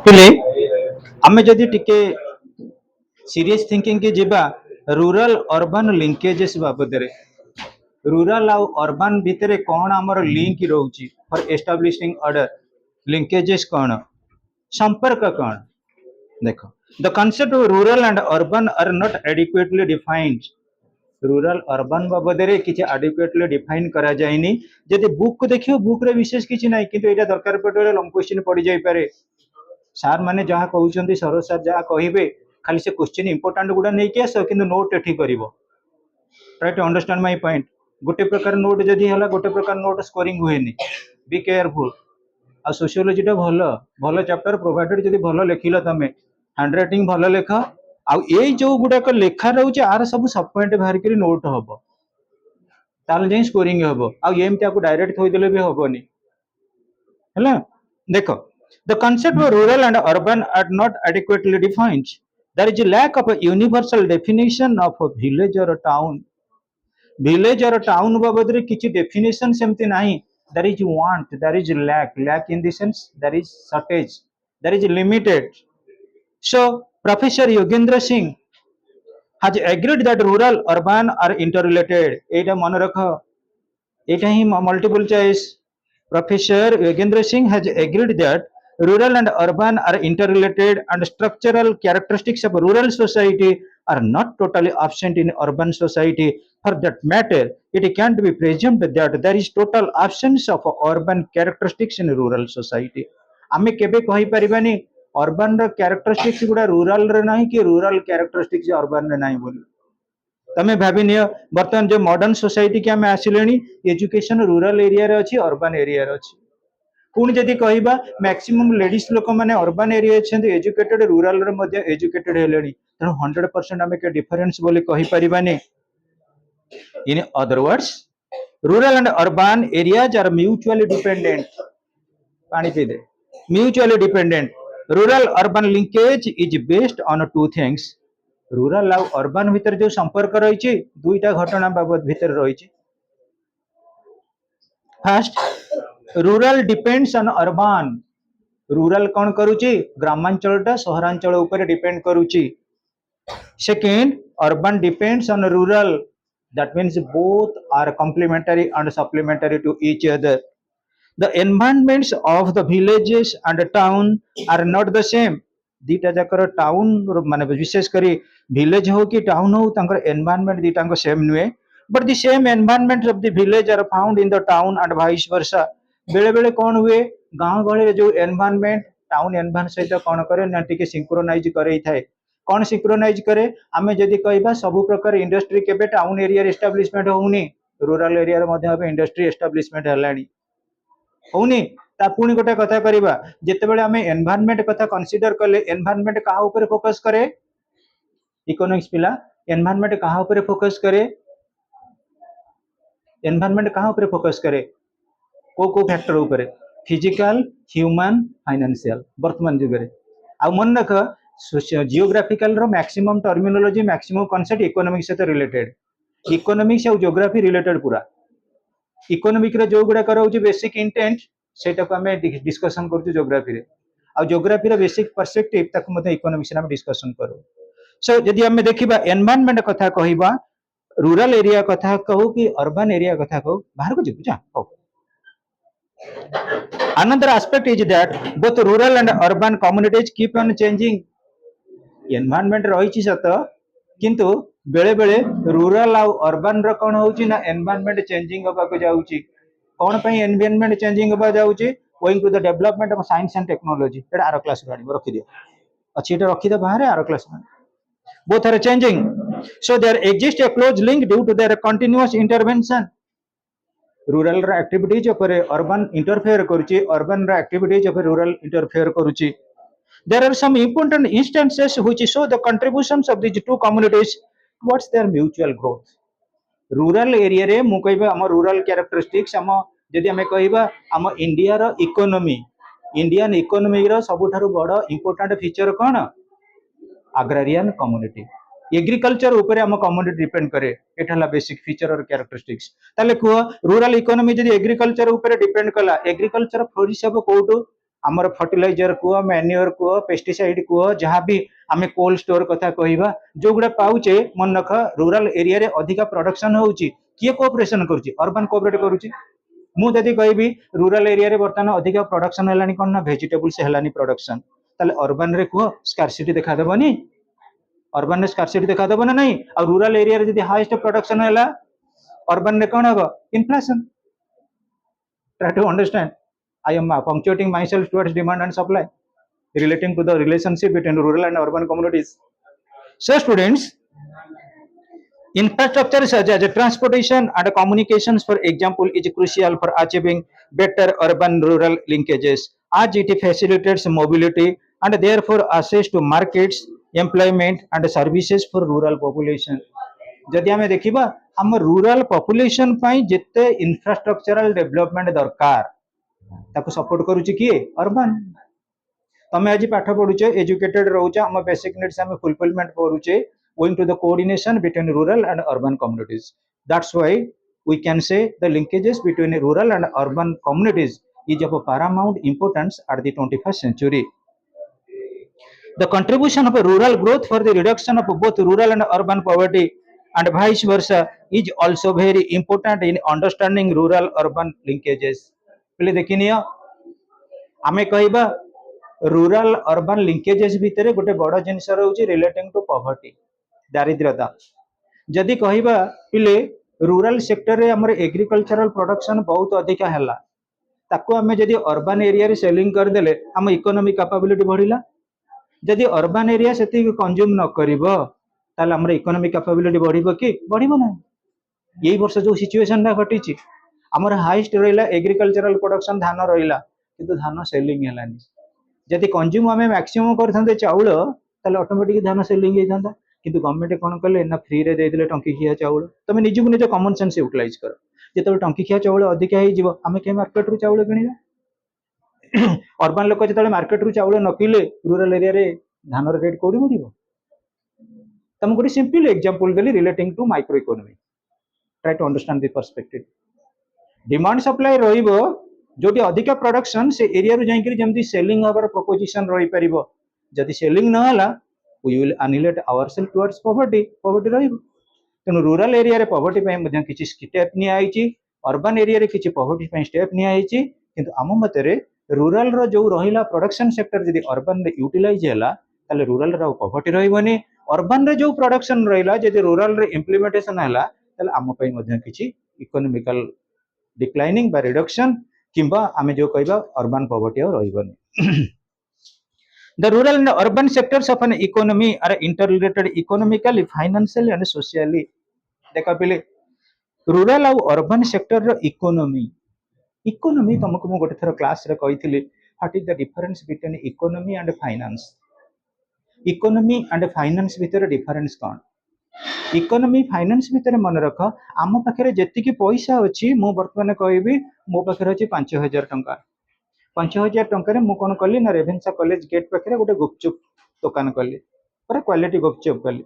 पिले आमे जदि टिके सीरियस थिंकिंग के जिबा रूरल अर्बन लिंकेजेस बाबद रे रूरल आउ अर्बन भितर कौन आमर लिंक रोची फॉर एस्टाब्लिशिंग ऑर्डर लिंकेजेस कौन संपर्क कौन देखो the concept of rural and urban are not adequately defined rural urban बाबद रे किछि एडिक्वेटली डिफाइन करा जायनी जदि बुक को देखियो बुक रे विशेष किछि नाही किंतु एटा दरकार पड़े लॉन्ग क्वेश्चन पड़ी जाई पारे सार माने जहाँ कहउछन्ती सरोज सार जहाँ कहिबे खाली से क्वेश्चन इंपोर्टेंट गुडा नै कि आसो किंतु नोट एठी करिवो try to understand my point गोटे प्रकार नोट जदि हला गोटे प्रकार नोट स्कोरिंग हुएनी बी केयरफुल आ सोशियोलॉजी टा भलो भलो चैप्टर प्रोवाइडेड जदि भलो लेखिलो तमे हैंडराइटिंग भलो लेख आ ए जो गुडाक लेखा रहउचे आर सब सब पॉइंट बाहर करी नोट हबो ताल जे स्कोरिंग हबो आ एमती को डायरेक्ट थोइ देले भी हबोनी हैला देखो the concept of rural and urban are not adequately defined. There is a lack of a universal definition of a village or a town. Village or a town babadre kichi definition semti nahi. There is want, there is lack in the sense there is shortage, there is limited. So Professor Yogendra Singh has agreed that rural urban are interrelated. Eta mane rakho, eta hi multiple choice. Professor Yogendra Singh has agreed that rural and urban are interrelated and structural characteristics of rural society are not totally absent in urban society. For that matter, it can't be presumed that there is total absence of urban characteristics in rural society. आमे केबे कहि परिबानी urban रो characteristics गुडा rural रे नाही कि rural characteristics urban रे नाही बोली तमे भाबी नियो बर्तमान जो मॉडर्न सोसाइटी के आमे आसिलेनी एजुकेशन रूरल एरिया रे अछि अर्बन एरिया रे अछि पुणी जदि कहबा मैक्सिमम लेडीज लोक माने अर्बन एरिया छथि एजुकेटेड रूरल रे मध्ये एजुकेटेड हेलेनी तेणु 100% आमे के डिफरेंस बोली कहि परिबानी in other words rural and urban areas are mutually dependent पानी पी दे mutually dependent rural urban linkage is based on two things rural आ अर्बन भीतर जो संपर्क रही दुईटा घटना बाबद भीतर रही first rural depends on urban rural कौन करुची ग्रामांचलटा सहरांचल ऊपर डिपेंड करुची second urban depends on rural that means both are complementary and supplementary to each other the environments of the villages and town are not the same दीटा जाकर town माने विशेष करी village हो कि टाउन हो तांकर एनवायरनमेंट दीटा को सेम नुए but the same environment of the village are found in the town and vice versa बेले बेले कौन हुए गांव गळे जो एनवायरनमेंट टाउन एनवायरनमेंट सहित कौन करे ना टिके सिंक्रोनाइज करई थाए कौन सिंक्रोनाइज करे आमे जदी कहबा सब प्रकार इंडस्ट्री केबे टाउन एरिया रे एस्टैब्लिशमेंट होउनी रूरल एरिया रे मध्ये अब इंडस्ट्री एस्टैब्लिशमेंट हलानी होउनी ता पुणी गोटे कथा करिबा जेतेबेले आमे एनवायरनमेंट कथा कंसीडर करले एनवायरनमेंट कहा ऊपर फोकस करे इकोनॉमिक्स पिला एनवायरनमेंट कहा ऊपर फोकस करे एनवायरनमेंट कहा ऊपर फोकस करे को फैक्टर ऊपर फिजिकल ह्यूमन फाइनेंशियल वर्तमान जुग रे आ मन रख जियोग्राफिकल रो maximum terminology maximum concept economics से रिलेटेड इकोनॉमिक्स और ज्योग्राफी रिलेटेड पूरा इकोनॉमिक रे जो गुडा कराउची बेसिक इंटेंट सेटा को हमें डिस्कशन करछु ज्योग्राफी रे आ ज्योग्राफी रे बेसिक पर्सपेक्टिव तक मते इकोनॉमिक्स रे हम डिस्कशन करू सो जदि हम देखिबा एनवायरनमेंट कथा कहिबा रूरल एरिया कथा कहू कि अर्बन एरिया कथा कहू बाहर को जिबु जा हो another aspect is that both rural and urban communities keep on changing environment रही सत किंतु बेले बेले रूरल आ अर्बन रो कोन होउची ना एनवायरनमेंट चेंजिंग होबा को जाउची कोन पई एनवायरनमेंट चेंजिंग होबा जाउची owing to the development of science and technology एटा आरो क्लास गाडी रखि दियो अछि एटा रखि द बाहर आरो class both are changing so there exists a close link due to their continuous intervention rural activities ଉପରେ urban interfere କରୁची urban activities ଉପରେ rural interfere କରୁची there are some important instances which show the contributions of these two communities towards their mutual growth rural area रे मु कहबा हम rural characteristics हम जदि हमें कहबा हम इंडिया रो इकोनॉमी इंडियन इकोनॉमी रो सबुठारु बड़ इंपोर्टेंट फीचर कोन agrarian community एग्रीकल्चर ऊपर हम कम्युनिटी डिपेंड करे एठाला बेसिक फीचर और कैरेक्टरिस्टिक्स ताले को रूरल इकोनॉमी जदि एग्रीकल्चर ऊपर डिपेंड कला एग्रीकल्चर फ्लोरिश हो कोटो आमर फर्टिलाइजर कुह मैन्योर कुह पेस्टिसाइड कुह जहाँ भी आम कोल्ड स्टोर कथा कहवा जो गुड़ा पाऊचे मन रख रूरल एरिया रे अधिका प्रोडक्शन होउची किए कोऑपरेशन करूची अर्बन कोऑपरेट करूची मु जदि कहबी रूरल एरिया रे बर्तमान अधिका प्रोडक्शन हेलानी कोन ना वेजिटेबल्स हेलानी प्रोडक्शन ताले अर्बन रे कुह स्कार्सिटी देखा देबनी अर्बन रे स्कार्सिटी देखा देबो ना नहीं आ रूरल एरिया रे जदि हाईएस्ट प्रोडक्शन हैला अर्बन रे कोन हबो inflation try to understand. I am punctuating myself towards demand and supply relating to the relationship between rural and urban communities. So students, infrastructure such as transportation and communications, for example, is crucial for achieving better urban-rural linkages as it facilitates mobility and therefore access to markets, employment and services for rural population. जदि आम देखा आम rural population जिते infrastructural development दरकार ताको support करुच्ची किए urban तमें आज पाठ पढ़ुचे एजुकेटेड रोचे आम बेसिक नीड्स आम फुलफिलमेंट करुचे owing to the coordination between rural and urban communities. That's why we can say the linkages between rural and urban communities is of paramount importance at the 21st century. The contribution of rural growth for the reduction of both rural and urban poverty and vice versa is also very important in understanding rural urban linkages. पहले देखिए आमे कहबा rural urban linkages भितर गोटे बड़ जिनस रोचे relating to poverty दारिद्र्यता जदि कहबा पिले रूरल सेक्टर रे हमर एग्रीकल्चरल प्रोडक्शन बहुत अधिका हैला ताको आमे जदि अर्बन एरिया रे सेलिंग कर देले हम इकोनॉमिक कैपेबिलिटी बढ़िला जदि अर्बन एरिया सेति कंज्यूम न करिवो ताले हमर इकोनॉमिक कैपेबिलिटी बढ़िबो कि बढ़िबो ना यही वर्ष जो सिचुएशन ना घटिछि हमर हाईएस्ट रहिला एग्रीकल्चरल प्रोडक्शन धान रहिला किंतु धान सेलिंग हेलानी जदि कंज्यूम आमे मैक्सिमम करथांते चाउल ताले ऑटोमेटिक धान सेलिंग हेथांता किंतु गवर्नमेंट कोन कले ना फ्री रे दे देले टंकीखिया चाउल तमे निजु निज कॉमन सेंस यूटिलाइज करो जेतबे टंकीखिया चाउल अधिक हे जिवो आमे के मार्केट रु चाउल किनिबा अर्बन लोक जेतबे मार्केट रु चाउल न किले रूरल एरिया रे धान रेट कोडी मरिबो तम गोटे सिंपल एग्जांपल देली relating to micro economy try to understand the perspective demand supply रहिबो जोटी अधिक प्रोडक्शन से एरिया रु जाइकरी जेमती सेलिंग हबार प्रोपोजिशन रही परिबो जदि सेलिंग न हला we will annihilate ourselves towards poverty रहिबो तेनु रूरल एरिया रे पॉवर्टी पय मध्य किछि स्टेप नि आइछि अर्बन एरिया रे किछि पॉवर्टी पय स्टेप नि आइछि किंतु आम मतरे रूरल रो जो रहिला प्रोडक्शन सेक्टर जदि अर्बन रे यूटिलाइज होला ताले रूरल रो पॉवर्टी रहिबोनी अर्बन रे जो प्रोडक्शन रहिला जदि रूरल रे इंप्लीमेंटेशन होला ताले आम पय मध्य किछि इकोनॉमिकल डिक्लाइनिंग बा रिडक्शन किंबा आमे जो कहबा अर्बन पॉवर्टी और रहिबोनी The rural and urban sectors of an economy are interrelated economically, financially and socially. देखा पहले रूरल और अर्बन सेक्टर रो इकोनॉमी तुमको मु गोटे थर क्लास रे कहिथिली what is the difference between economy and finance economy and finance भीतर डिफरेंस कोन इकोनॉमी फाइनेंस भीतर मन रख आम पाखरे जेतिकी पैसा अछि मु वर्तमान कहबी मो पाखरे अछि 5000 टंका 5000 टंका मु कौन कली ना रेभेन्सा कॉलेज गेट पाखे गोटे गुपचुप दुकान कली पूरा क्वालिटी गुपचुप कली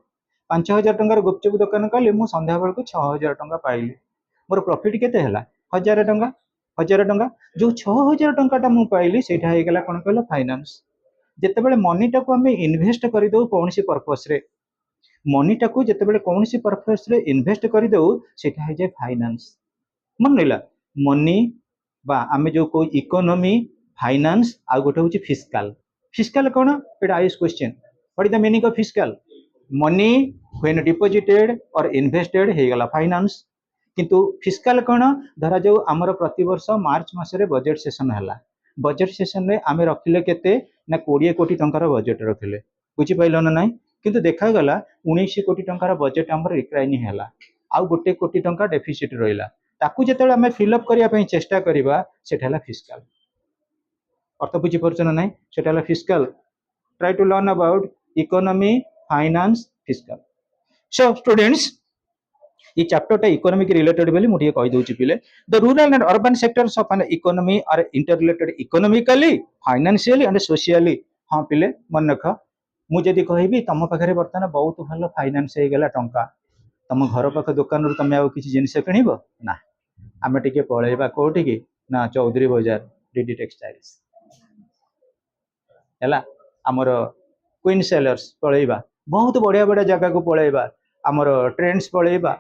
5000 टंकार गुपचुप दुकान कली मु संध्या बेल को 6000 टंका पाइली मोर प्रॉफिट केते हला 1000 टंका जो 6000 टंका मु पाइली सेटा हे गेला कोन कहलो फाइनेंस जेते बेले मनी टाको हमें इन्वेस्ट करि दउ कोनसी पर्पस रे मनी टाको जेते बेले कोनसी पर्पस रे इन्वेस्ट करि दउ सेटा हे जे फाइनेंस मन लेला मनी बा आमे जो कोई इकोनॉमी फाइनेंस आ गोटे होची fiscal cone it ice question what is the meaning of fiscal money when deposited और इन्वेस्टेड हे गला फाइनेंस किंतु फिस्कल कोन धरा जो हमर प्रति वर्ष मार्च मास रे बजट सेशन हला बजट सेशन रे आमे रखिले केते ना 20 कोटी टंकार बजट रखिले बुझी पाइलो ना नाही किंतु देखा गला 19 कोटी टंकार बजट हमर रिक्राइनिंग हला आ गोटे कोटी टंका डेफिसिट रहिला ताकू जेतेले आमे फिल अप करिया पई चेष्टा करिबा सेठाला फिस्कल अर्थ बुझी पारछ ना नाही सेटाला fiscal try to learn about economy finance fiscal so students ये चैप्टर टा इकोनॉमी के रिलेटेड बेली मुठिए कहि दोछि पिले the rural and urban sectors of an economy are interrelated economically financially and socially हां पिले मन रख मु जदी कहिबी तम पाखरे वर्तमान बहुत भलो फाइनेंस हे गेला टंका तम घर पाख दुकान रु तमे आ किछि जिनिस किनिबो ना आमे टिके पळेबा कोठी की ना चौधरी बाजार डीडी टेक्सटाइल्स है आमर क्वीन सेलर्स पलैबा बहुत बढ़िया बढ़िया जगह को पलैबा आमर ट्रेंड्स पलैबा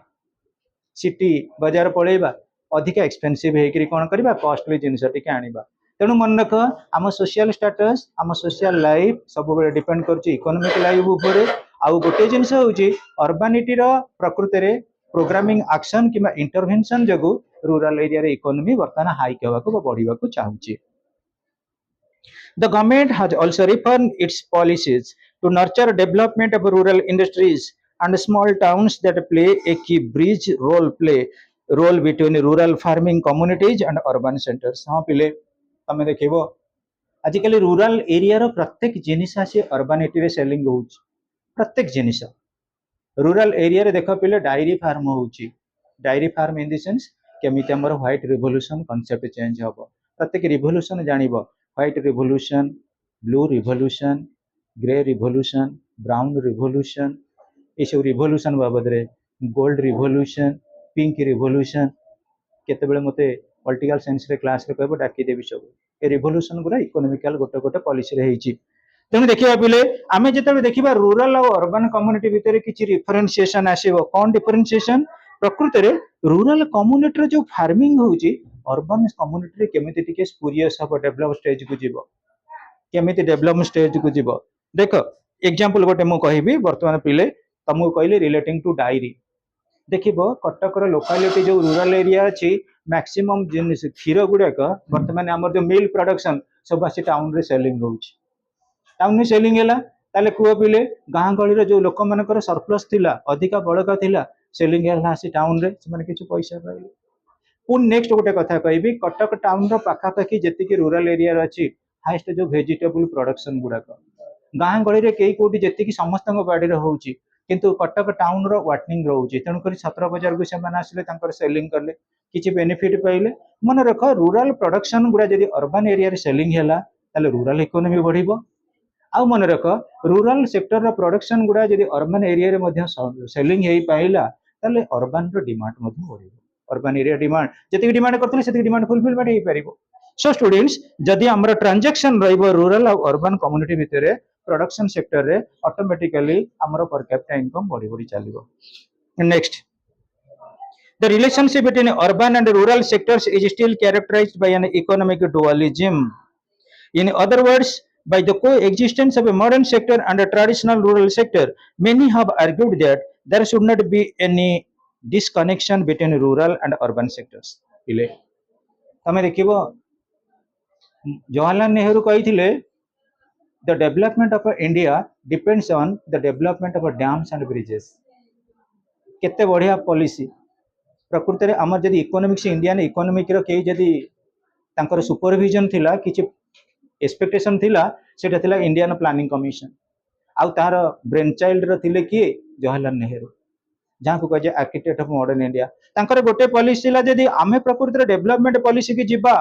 सिटी बजार पलैबा अधिक एक्सपेंसिव होकर कौन करवा कॉस्टली जिनस टी आनिबा तेणु मन रख आम सोशल स्टेटस आम सोशल लाइफ सब डिपेंड कर इकोनॉमिक लाइफ उपर आउ गोटे जिनस हूँ अर्बानिटीर प्रकृति में प्रोग्रामिंग एक्शन कि इंटरवेंशन जो रूरल एरिया इकोनॉमी बर्तमान हाइक होगा बढ़ा चाहूँगी The government has also reformed its policies to nurture development of rural industries and small towns that play a key bridge role between rural farming communities and urban centers. हाँ पिले तमे देखिबो आजिकल rural area रो प्रत्येक जिनिस आसी अर्बानिटी रे selling होउची प्रत्येक जिनिस रूरल एरिया रे देख पिले डायरी फार्म होउची dairy farm in the sense केमिति हमर व्हाइट रिवोल्यूशन कांसेप्ट चेंज हबो प्रत्येक रिवोल्यूशन जानिबो white revolution blue revolution grey revolution brown revolution ये सब रिवोल्यूशन बाबद रे गोल्ड रिवोल्यूशन पिंक रिवोल्यूशन केतेबेले मते पॉलिटिकल साइंस रे क्लास रे कहबो डाकी देबी सब ए रिवोल्यूशन गुरा इकोनॉमिकल गोटे गोटे पॉलिसी रे हेची तेणु देखिबा पिले आमे जेतेबेले देखिबा रूरल और अर्बन कम्युनिटी भितर किछि डिफरेंशिएशन आसीबो कोन डिफरेंशिएशन प्रकृति रे रूरल कम्युनिटी रे जो फार्मिंग होउची अर्बन कम्युनिटी रे केमिति टिके स्पूरियस हबो डेवलप स्टेज को जीवो केमिति डेवलप स्टेज को जीवो देख एग्जांपल गोटे मु कहिबी वर्तमान पिले तमु कहले रिलेटिंग टू डायरी देखिबो कटक रो लोकालिटी जो रूरल एरिया अछि मैक्सिमम जिनिस क्षीर गुड़ाक वर्तमान आमर जो मिल्क प्रोडक्शन सब आसी टाउन रे सेलिंग होउची टाउन में सेलिंग है ताले कुआ पिले गाँ गहली जो लोक मानकर सरप्लस थिला अधिका बड़का थिला सेलिंग है आसी टाउन रे से माने किछु पैसा पाइले पुन नेक्स्ट गोटे कथा कहबी कटक टाउन रो पाखापाखी जेतिकी रूरल एरिया अच्छी हाईएस्ट जो वेजिटेबल प्रोडक्शन गुड़ाक गाँ गहली रे कई कोटी जेतिकी समस्त बाड़ी होउची किंतु कटक टाउन रो वाटनिंग रोची तेणुक छत्र बाजार को सेमाने आसिले तांकर सेलिंग कले किछि बेनिफिट पाइले मन रख रूरल प्रोडक्शन गुड़ा जदि अर्बन एरिया रे सेलिंग हैला ताले रूरल इकोनॉमी बढ़िबो आउ मन रख रूरल सेक्टर रो प्रोडक्शन गुड़ा जदि अर्बन एरिया रे मध्य सेलिंग हेई पाइला ताले अर्बन रो डिमांड मध्य बढ़िबो अर्बन एरिया डिमांड जति डिमांड करथले सेति डिमांड फुलफिलमेंट हेई परिबो सो स्टूडेंट्स जदि हमर ट्रांजैक्शन रहइबो रूरल और अर्बन कम्युनिटी भितरे प्रोडक्शन सेक्टर रे ऑटोमेटिकली हमर पर कैपिटा इनकम बढ़ी बढ़ी चलिबो next The relationship between urban and rural sectors is still characterized by an economic dualism. In other words, by the coexistence of a modern sector and a traditional rural sector, many have argued that there should not be any disconnection between rural and urban sectors. इले तमे देखिबो Jawaharlal Nehru कहिथिले the development of India depends on the development of dams and bridges. केते बढ़िया policy प्रकृति रे हमर जदि economics Indian economic रो के जदि तांकर सुपरविजन थिला किछि एक्सपेक्टेशन थिला सेटा थिला इंडियन प्लानिंग कमिशन आउ तार ब्रेन चाइल्ड रो थिले कि जवाहरलाल नेहरू जहाँ को कहे आर्किटेक्ट ऑफ मॉडर्न इंडिया तांकर गोटे पॉलिसी थिला जदि आमे प्रकृति रे डेवलपमेंट पॉलिसी की जिबा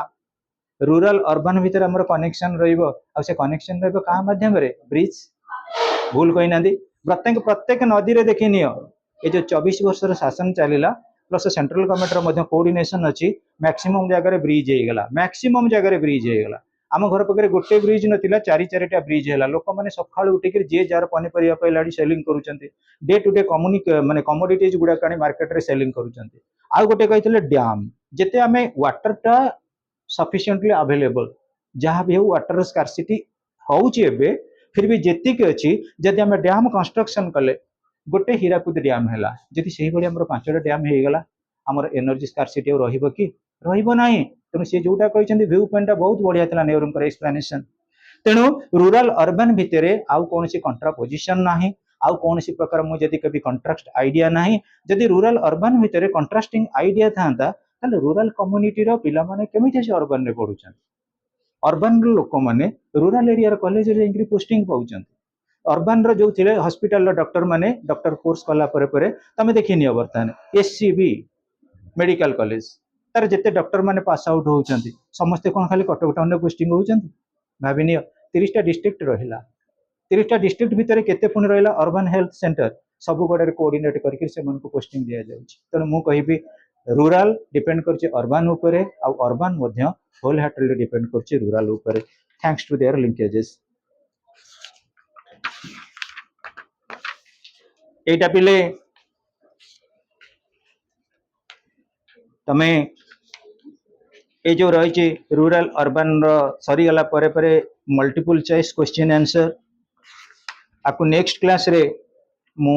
रूरल अर्बन भितर हमर कनेक्शन रहइबो आ से कनेक्शन रहइबो का माध्यम रे ब्रिज भूल कहि नांदी प्रत्येक नदी रे देखिनियो ए जो 24 वर्ष रो शासन चलिला प्लस सेंट्रल गवर्नमेंट रो मध्य कोऑर्डिनेशन अछि मैक्सिमम जगह रे ब्रिज हे गेला मैक्सिमम जगह रे ब्रिज हे गेला आम घर पाखे गोटे ब्रिज नथिला चारि चारिटा ब्रिज है लोक मैंने सकाळु उठिक जे जार पनीपरिया पाइलाड़ी सेलिंग करूछंती डे टू डे माने कमोडिटीज गुड़ाक आनी मार्केट रे सेलिंग करूछंती आ गोटे कहिथिले डैम जेते आमे वाटर टा सफिशिएंटली अवेलेबल जहाँ भी हो वाटर स्कार्सिटी होउची एबे फिर भी जेतिक अछि जदि आमे डैम कंस्ट्रक्शन कले गोटे हीराकुद डैम हैला जदि सेही बडी हमर पांचटा डैम हे गेला हमर एनर्जी स्कार्सिटी रहिबो कि रहिबो नाही तेणु सी जोटा कहते व्यू पॉइंट बहुत बढ़िया था नेहरू एक्सप्लेनेशन तेणु रूरल अर्बन भितर आउ कौन कंट्रापोजिशन ना आउ कौन प्रकार मुझे कभी कंट्रास्ट आइडिया ना जदि रूरल अर्बन भितर कंट्रास्टिंग आइडिया था रूरल कम्युनिटी पिला माने केमिति से अर्बन रे पढुछन अर्बन लोक माने रूरल एरिया कॉलेज रे इंग्री पोस्टिंग पाउछन अर्बन रो जो थिले हॉस्पिटल रो डॉक्टर माने डॉक्टर कोर्स कला परे तमे देखि नियो बर्तमान एससीबी मेडिकल कॉलेज तार जिते डॉक्टर माने पास आउट होउछंती समस्ते कोन खाली कटक टाउन रे पोस्टिंग होउछंती भाबिनियो 30टा डिस्ट्रिक्ट रहिला 30टा डिस्ट्रिक्ट भितर केते पुनी रहिला अर्बन हेल्थ सेंटर सब गोडे कोऑर्डिनेट करके से मन को पोस्टिंग दिया जाउछि तने मु कहिबी रूरल डिपेंड करछि अर्बन ऊपर आ अर्बन मध्य होल हार्टेडली डिपेंड करछि रूरल ऊपर थैंक्स टू देयर लिंकेजेस एटा पिले तमे ए जो रही रूरल अर्बन सरी गला परे परे मल्टीपल चॉइस क्वेश्चन आंसर आपको नेक्स्ट क्लास रे मु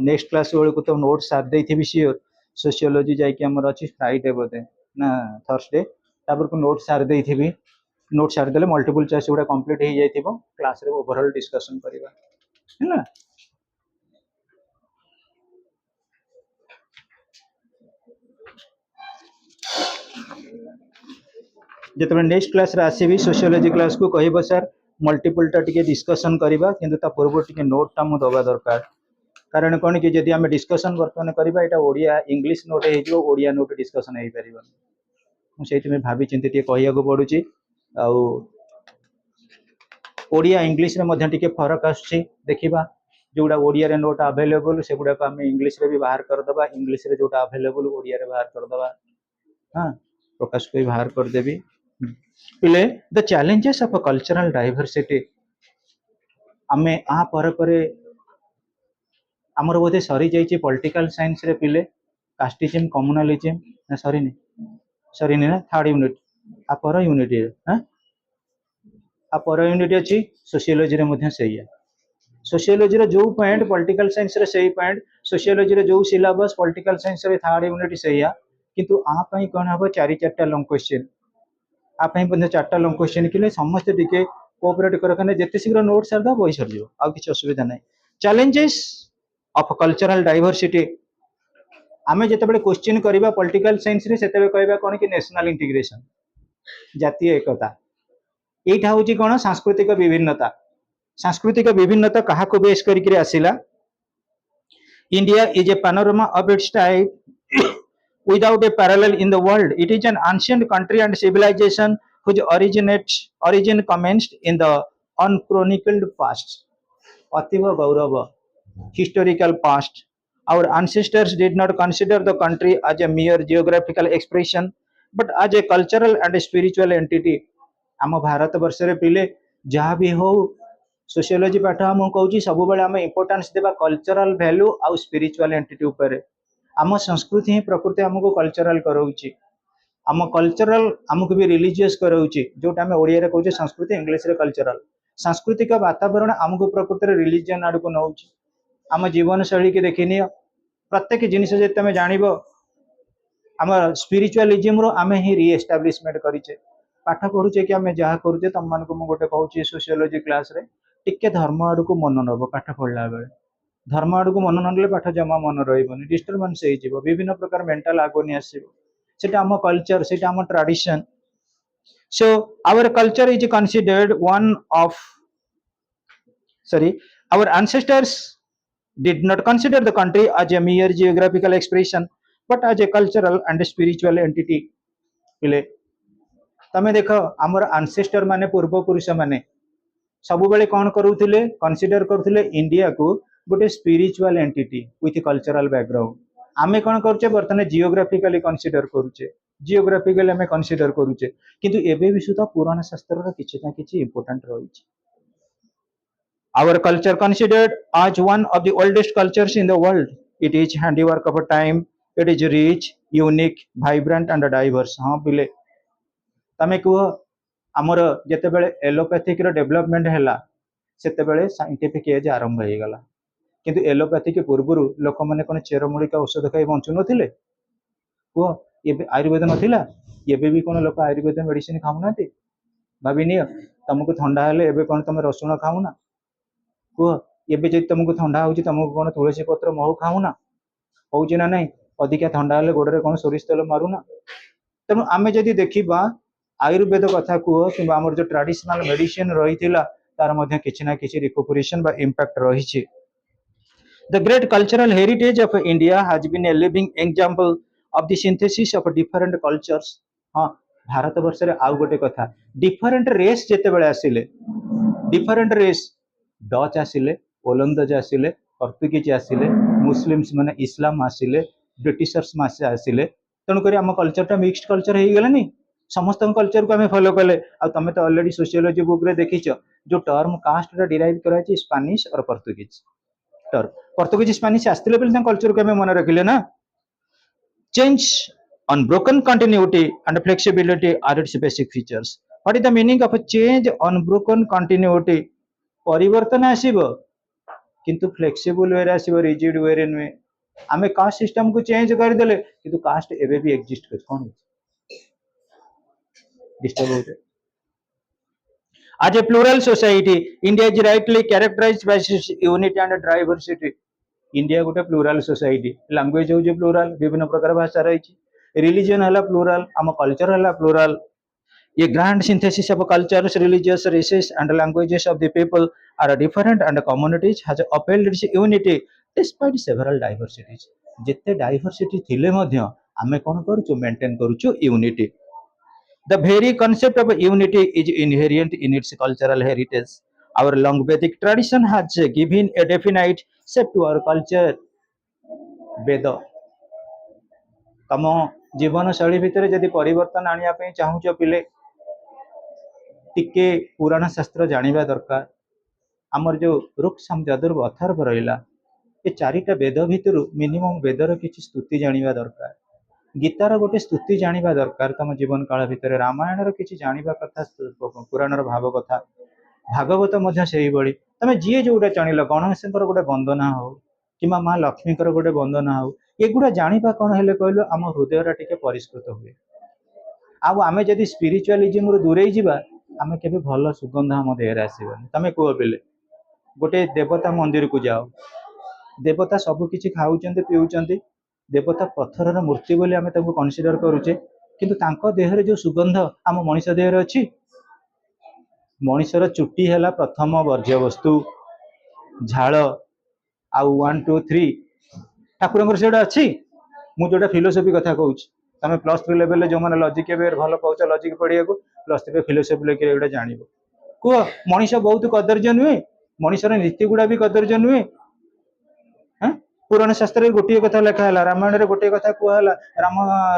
नेक्स्ट क्लास बेलू तो नोट साथ देथि सियोर सोशियोलॉजी जाइए आमर अच्छी फ्राइडे बोधे ना थर्सडे तापर को नोट सार देथि नोट सार देले मल्टीपल चॉइस गुड़ा कंप्लीट हो जाइथिबो क्लास रे ओवरऑल डिस्कशन करिबा हैना जिते नेक्स्ट क्लास रे आसीबी सोशियोलॉजी क्लास को कहबो सर मल्टीपल टा टिके डिस्कशन करिबा किंतु ता पूर्व टिके नोट टा मु दबा दरकार कारण कोन कि जदि आमे डिस्कशन वर्तमान करिबा एटा ओडिया इंग्लिश नोट हे जो ओडिया नोट डिस्कशन हे परिबा मु सेति में भाबी चिंती टिके कहिया को पडुची आ ओडिया इंग्लिश रे मध्ये टिके फरक आछी देखिबा जोडा ओडिया रे नोट अवेलेबल से गुडा को हम इंग्लिश रे भी बाहर कर दबा इंग्लिश रे जोडा अवेलेबल ओडिया रे बाहर कर दबा हां प्रकाश को बाहर कर देबी पिले the challenges of a cultural diversity आमे आ पर परे हमर बोधे सरी जाइए पॉलिटिकल साइंस रे पिले कास्टिज्म कम्युनलिज्म ना सरी ना थर्ड यूनिट आपर यूनिट हां आपर यूनिट अछि सोशियोलॉजी रे मध्ये सही है सोशियोलॉजी रे जो पॉइंट पॉलिटिकल साइंस रे सही पॉइंट सोशियोलॉजी रे जो सिलेबस पॉलिटिकल साइंस रे थर्ड यूनिट सही है किंतु आ पई कोन हबो चारि चारटा लॉन्ग क्वेश्चन आ पई बंद चारटा लॉन्ग क्वेश्चन किले समस्त टिके कोऑपरेट कर कने जेते शीघ्र नोट सर दा बही सर जो आ किछ असुविधा नै चैलेंजेस ऑफ कल्चरल डाइवर्सिटी आमे जेते बडे क्वेश्चन करबा पॉलिटिकल साइंस रे सेते कहबा कोन कि नेशनल इंटीग्रेशन जातीय एकता एटा होची कोन सांस्कृतिक विभिन्नता कहा को बेस करिकरी आसिला India is a panorama of its type without a parallel in the world. It is an ancient country and civilization whose origin commenced in the unchronicled past. Ativa Gaurava, historical past. Our ancestors did not consider the country as a mere geographical expression, but as a cultural and spiritual entity. आम भारत वर्ष रे पिले जहाँ भी हो sociology पाठ हम कहूँ सब बेले आम इंपोर्टेंस देबा कल्चरल वैल्यू आउ स्पिरिचुअल एंटिटी ऊपर आम संस्कृति ही प्रकृति आमको कल्चरल कराउची आम कल्चरल आमको भी रिलीजियस कराउची जोटा आम ओडिया रे कहूँ संस्कृति इंग्लिश रे कल्चरल सांस्कृतिक वातावरण आमको प्रकृति रे रिलीजन आड़ को नौची आम जीवन शैली के देखिनि प्रत्येक जिनिस जे तमे जानिबो आम स्पिरिचुअलिज्म रो आम ही रीएस्टाब्लिशमेंट करिचे पाठ पढ़ुचे कि आम जहाँ करुचे तुम मान को गोटे कहूँ सोशियोलॉजी क्लास रे टिके धर्म आड़ को मन नब पाठ पढ़ला बेले धर्म आड़ को मन नले पाठ जमा मन रही डिस्टर्बांस हो विभिन्न प्रकार मेंटल आगोनी आसो सेटा आम कल्चर सेटा आम tradition so our culture is considered one of our ancestors did not consider the country as a mere geographical expression but as a cultural and spiritual entity पिले तमे देख आमर ancestor माने पूर्व पुरुष माने सब बेले कौन करूथिले कंसीडर करूथिले इंडिया को गोटे spiritual entity with cultural background आमे कौन करूचे बर्तने जियोग्राफिकली कंसीडर करूचे जियोग्राफिकली आमे कंसीडर करूचे किंतु एबे भी सुधा पुराण शास्त्र रा किछि ना किछि इंपोर्टेंट रहिछि our culture considered as one of the oldest cultures in the world it is handiwork of a time it is rich unique vibrant and diverse हां बिले तमे को आमर जेते बेले एलोपैथिक रो डेवलपमेंट हैला सेते बेले साइंटिफिक एज आरंभ हो गला किंतु एलोपैथी के पूर्वरु लोक माने कोन चेरमूलिका औषध खाई बंचु नथिले को एबे आयुर्वेद नथिला एबे भी कोन लोक आयुर्वेद मेडिसिन खाउ नाते भाबिनियो तुमको ठंडा हेले एबे कोन तुम रसुण खाउ ना को एबे जे तुमको ठंडा होची तुमको कोन तुलसी पत्र महू खाउ ना होची ना नहीं अधिका ठंडा हेले गोडरे कोन सोरिष तेल मारू ना तनु आमे जदी देखिबा आयुर्वेद कथा कह कि आम जो ट्रेडिशनल मेडिसिन रही तार मध्य किछि ना किछि रिकवरेशन बा इंपैक्ट रही the great cultural heritage of India has been a living example of the synthesis of different cultures हाँ भारत वर्ष रे आउ गोटे कथा डिफरेंट रेस जेते बेले आसिले डिफरेंट रेस डच आसिले ओलंदाज आसिले पोर्तुगीज आसिले मुस्लिम्स माने इस्लाम आसिले ब्रिटिशर्स मासे आसिले तेणुक आम कल्चर मिक्स्ड कल्चर हो गलानी समस्त कल्चर को आम फॉलो कले आ तमे तो ऑलरेडी सोशियोलॉजी बुक रे देखिछ जो टर्म कास्ट रा डिराइव कराची स्पेनिश और पोर्तुगीज चैप्टर पोर्तुगीज स्पेनिश आस्तिले बेले कल्चर को मन रखिले ना change unbroken continuity and flexibility are its basic features what is the meaning of change unbroken continuity परिवर्तन आसीबो किंतु फ्लेक्सिबल वे आसीबो रिजिड वे रे नुहे आमे कास्ट सिस्टम को चेंज कर देले किंतु कास्ट एबे भी एग्जिस्ट कर कोन डिस्टर्ब होते as a plural society India is rightly characterized by its unity and diversity India गोटे प्लूराल सोसाइटी लैंग्वेज हो प्लूराल विभिन्न प्रकार भाषा रही रिलीजन है प्लूराल आम कल्चर है प्लूराल ये grand synthesis of cultures religious races and languages of the people are different and communities has upheld its unity despite several diversities जिते डाइवर्सिटी थिले मध्य आमे कोन करूछु मेंटेन करूछु unity the very concept of unity is inherent in its cultural heritage our long vedic tradition has given a definite shape to our culture वेद तम जीवन शैली भितर जदि परिवर्तन आनिया पे चाहूच पिले टिके पुराण शास्त्र जानिबा दरकार आमर जो ऋक् साम यजुर्वेद अथर्व रहिला ए चारिटा वेद भितर मिनिमम वेदर किछि स्तुति जानिबा दरकार गीतार गोटे स्तुति जानिबा दरकार तम जीवन काल भितर रामायण किछि जानिबा कथा पुराणर भाव कथा भागवत मध्य सेही बळी तमे जिए जोटा जानिल गणेशंकर गोटे वंदना हो किमा माँ लक्ष्मीकर गोटे वंदना हो एगुड़ा जानिबा कोन हेले कहलो आम हृदयरा टिके परिष्कृत हुए आउ आमे जदि स्पिरिचुअलिज्म रु दूरे जिबा आमे केबे भल सुगंध हम देहरे आसीबनी तमे को बेले गोटे देवता मंदिर को जाओ देवता सब किछि खाउचंते पिउचंते देवता पत्थर मूर्ति बोली आमे ताको कन्सिडर करूचे किंतु तांको देहरे जो सुगंध आम मनीष देहरे अछि मनीषर चुट्टी हैला प्रथम वर्ज्य वस्तु झाड़ आउ 1 2 3 ठाकुरंकर सेडा अछि मु जोटा फिलोसफी कथा कहूच तमे +3 लेवल ले जो माने लॉजिक के भलो पाउच लॉजिक पढिया को +3 फिलोसफी लेके एडा जानिबो को मनीष बहुत कदर्य नुहे मनीषर नीति गुडा भी कदर्य नुहे पुराण शास्त्र गोटे कथा लिखा है रामायण गोटे कथा कहला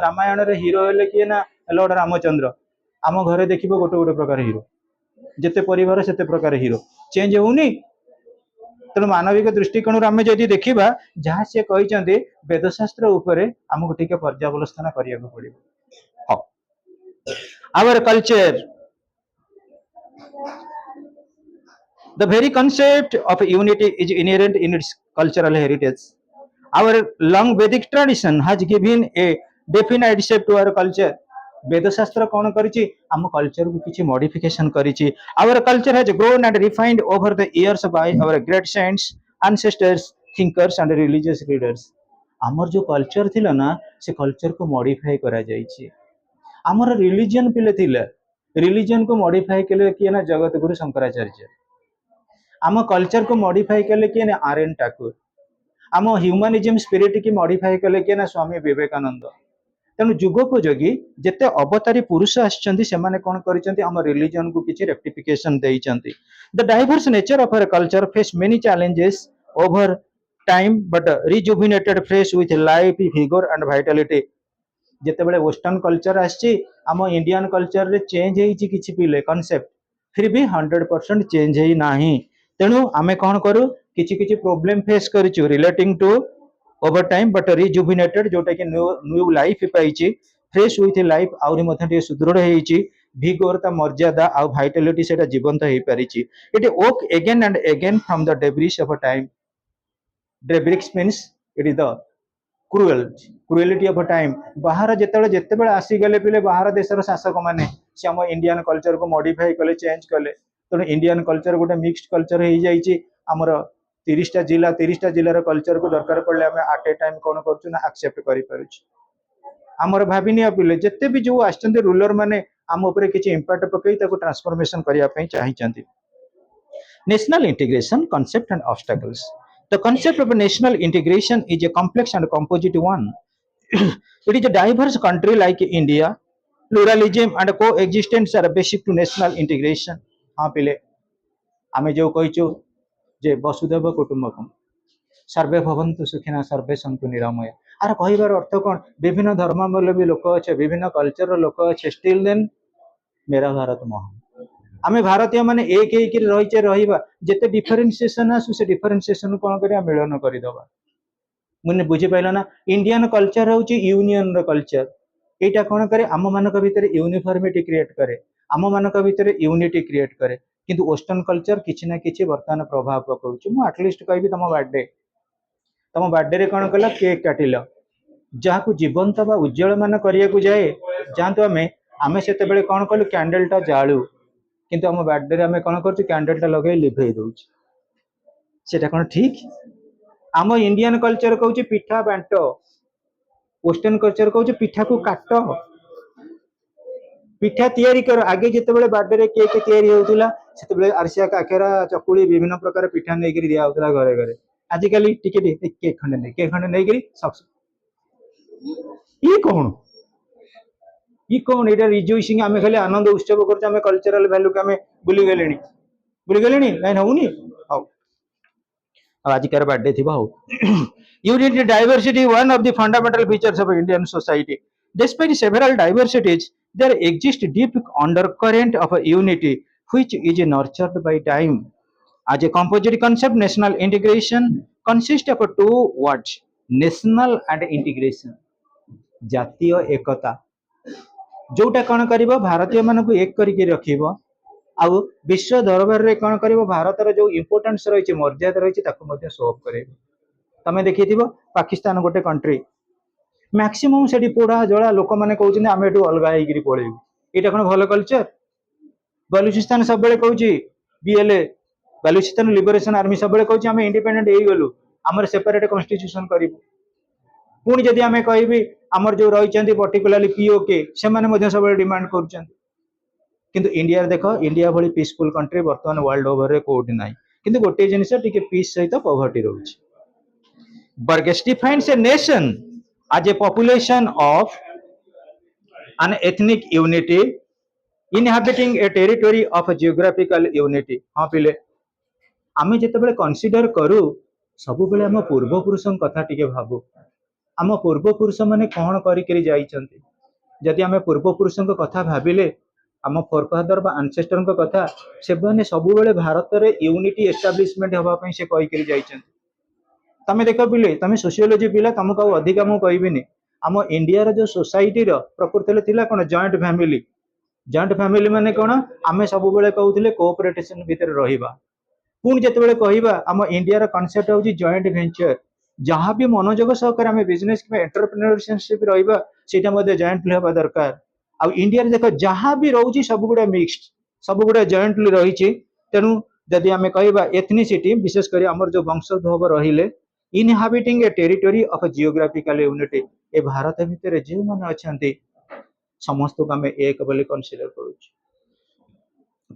रामायण हीरो हेले किए ना लॉर्ड रामचंद्र आम घरे देखिबो गोटे गोटे प्रकार हीरो जेते परिवार सेते प्रकार हीरो चेंज होउनी तेणु मानविक दृष्टिकोण आम जदि देखा जहाँ सी कहते वेदशास्त्र उपरे आमको टिके पर्यावलोचना करिया को पड़िबो our culture the very concept of unity is inherent in its cultural heritage our long vedic tradition has given a definite shape to our culture वेद शास्त्र कौन करिछि आम कल्चर को किछि मॉडिफिकेशन करिछि our culture has grown and refined over the years by our great saints ancestors thinkers and religious leaders आमर जो कल्चर थिला ना से कल्चर को मॉडिफाई करा जाइछि आमर रिलीजन पिले थिला रिलीजन को मॉडिफाई केले किए ना जगत गुरु शंकराचार्य आम कल्चर को मॉडिफाई केले किए ना आर एन ठाकुर आम ह्यूमनिज्म स्पिरिट की मॉडिफाई केले किए ना स्वामी विवेकानंद तेणु जुगोपयोगी जिते अवतारी पुरुष आछंती सेमाने कोन करिसंती हम रिलीजन को किछि रेक्टिफिकेशन देइचंती the diverse nature of our culture face many challenges over time but rejuvenated fresh with life vigour and vitality जेते बेले वेस्टर्न कल्चर आछि हम इंडियन कल्चर रे चेंज हेइछि किछि पिले कांसेप्ट फिर भी 100% चेंज हेइ नाही तेणु आमे कोन करू किछि किछि प्रॉब्लम फेस करिछु relating to over time but rejuvenated जोटा कि न्यू लाइफ पाइछि फ्रेश विथ लाइफ आउरी मध्ये सुदृढ़ हेइछि विगोरता मर्यादा आ वाइटलिटी सेटा जीवंत हेइ परिछि it walk again and again from the debris of time debris means it is the cruelty of time बाहर जेतेबेले आसी गले पिले बाहर देशर शासक माने से हम इंडियन कल्चर को मॉडिफाई कले चेंज कले तेणु इंडियन कल्चर गोटे मिक्स्ड कल्चर हेइ जाइछि हमर 30टा जिल्लार कल्चर को दरकार पड़े आम आट ए टाइम कौन कर एक्सेप्ट कर भाविनिया पिले जिते भी जो आछंती रूलर माने आम उपरे किछि इंपैक्ट पकई ताको ट्रांसफॉर्मेशन करिया पई चाहिचंती national integration concept and obstacles the concept of national integration is a complex and composite one it is a diverse country like India pluralism and coexistence are basic to national integration हां पिले आमे जो कहिचो जे वसुदेव कुटुंबकम सर्वे भवन्तु सुखिना सर्वे सन्तु निरामया are कहिबार अर्थ कोन विभिन्न धर्मावलंबी लोक अच्छे विभिन्न कल्चर लोक अच्छे स्टिल देन मेरा भारत महान आमे भारतीय माने एक रहीचे रहिबा जेते डिफरेंशिएशन आसु से डिफरेंशिएशन कोन करिया मिलन करिदबा मुने बुझी पाइल ना इंडियन कल्चर हूँ यूनियन कल्चर एटा कौन करे आम मान भितर यूनिफॉर्मिटी क्रिएट करे आम मान भितर यूनिटी क्रिएट करे किंतु वेस्टर्न कल्चर किसी ना किसी बर्तमान प्रभाव पकाउछि मु एटलिस्ट कहबी तुम बर्थडे कौन कल केक काटिल जहाँ को जीवंत बा उज्जवल मान करिया जाए जानतु आमे से कौन कलु कैंडल टा जालु किंतु आम बर्थडे आमे कौन कर कैंडल टा लगे लिभे दउछि सेटा कौन ठीक आम इंडियन कल्चर कहूँ पिठा बांट वेस्टर्न कल्चर कहूँ पिठा को काट पिठा तैयारी कर आगे जिते बर्थडे केक तैयारी होता से आरसिया काकेरा चकुली विभिन्न प्रकार पिठा नहीं दिया होता घरे घरे आजिकल टिके केक खंडे नहीं सब ये कौन ये रिजोइसिंग आम खाली आनंद उत्सव कर कल्चरल वैल्यू के बुली गले लाइन होनी हाउ आजिकार बर्थडे थी how unity diversity one of the fundamental features of Indian society despite several diversities there exists deep undercurrent of a unity which is nurtured by time as a composite concept national integration consists of two words national and integration जातीय एकता जोटा कौन कर भारतीय मान को एक करके रखिब आउ विश्व दरबार रे कौन कर भारतर जो इम्पोर्टेंस रही मर्यादा रही शो अफ कर तमें देखी पाकिस्तान गोटे कंट्री मैक्सिमम से पोड़ा जला लोक मैंने कहते आम एटू अलग होकर पलैबू यहाँ कौन भल कल्चर बलूचिस्तान सब कौच बीएलए बलूचिस्तान लिबरेशन आर्मी सब कौच आम इंडिपेंडेंट हो गलु आमर सेपरेट कन्स्टिट्यूशन करूँ पुणी जदि आम कह आमर जो रही पर्टिकुलाली पीओके से सब डिमांड कर इंडिया देख इंडिया भली पीसफुल कंट्री बर्तमान वर्ल्ड ओवर रे कोड ना कि गोटे जिनस पीस सहित पॉवर्टी रोच Burgess defines a nation as a population of an ethnic unity inhabiting a territory of a geographical unity हाँ पिले आम जिते कनसीडर करूँ सब बेले आम पूर्वपुरुष कथा टिके भाबू आम पूर्वपुरुष माने कौन करी जाइछंती जदि आम पूर्वपुरुष कथा भाविले आम फोरफादर बा आंसेस्टर कथा से माने सब बेले भारत रे यूनिटी एस्टाब्लिशमेंट होबा पई से कहि करी जाइछंती तमें देख पिले तमें सोशियोलोजी पिला तुमको अधिक मुझे कहबी आम इंडिया जो सोसाइटी प्रकृति थी कौन जॉइंट फैमिली माने कौन आम सब बेले कहते कोऑपरेशन भितर रहिबा पुणी जिते कहवा आम इंडिया कॉन्सेप्ट हूँ जॉइंट वेंचर जहाँ भी मनोजोग सहकार आम बिजनेस कि एंटरप्रेन्योरशिप रहा से जॉइंटली हवा दरकार आ इंडिया देख जहाँ भी रोचे सब गुड़ा मिक्सड सब गुड़ा जॉइंटली रही तेणु जदि आम कहवा एथनिसिटी विशेषकर आमर जो वंशोद्भव रहिले inhabiting a territory of geographical unity ए भारत भितर जो माने अछंती समस्त को आम एक बोली कंसीडर करूछ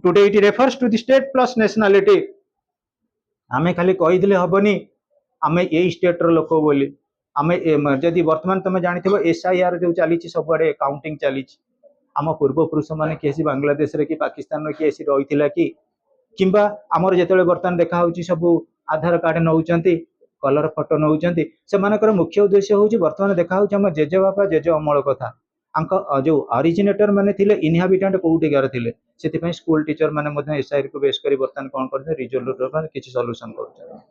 today it refers to the state plus nationality आमे खाली कहिदिले हबनी आमे ए स्टेट रो लोक बोली आमे जदि वर्तमान तमे जानिथिबो एसआईआर जो चली सबुआडे काउंटिंग चली आम पूर्वपुरुष माने केसी बांग्लादेश रे कि पाकिस्तान रे केसी रहिथिला कि किंबा आमर जेतेबेले वर्तमान देखा होउची सब आधार कार्ड नउचंती कलर फोटो नउचंती से मानकर मुख्य उद्देश्य होउची वर्तमान देखा होउची हम जेजे बापा जेजे अमल कथा अंक जो ओरिजिनेटर माने थिले इनहाबिटेंट कोउटिकार थिले सेति पई स्कूल टीचर माने मधे एसआईआर को बेस करी वर्तमान कोन करथे रिजोल्व रो किछि सॉल्यूशन करछन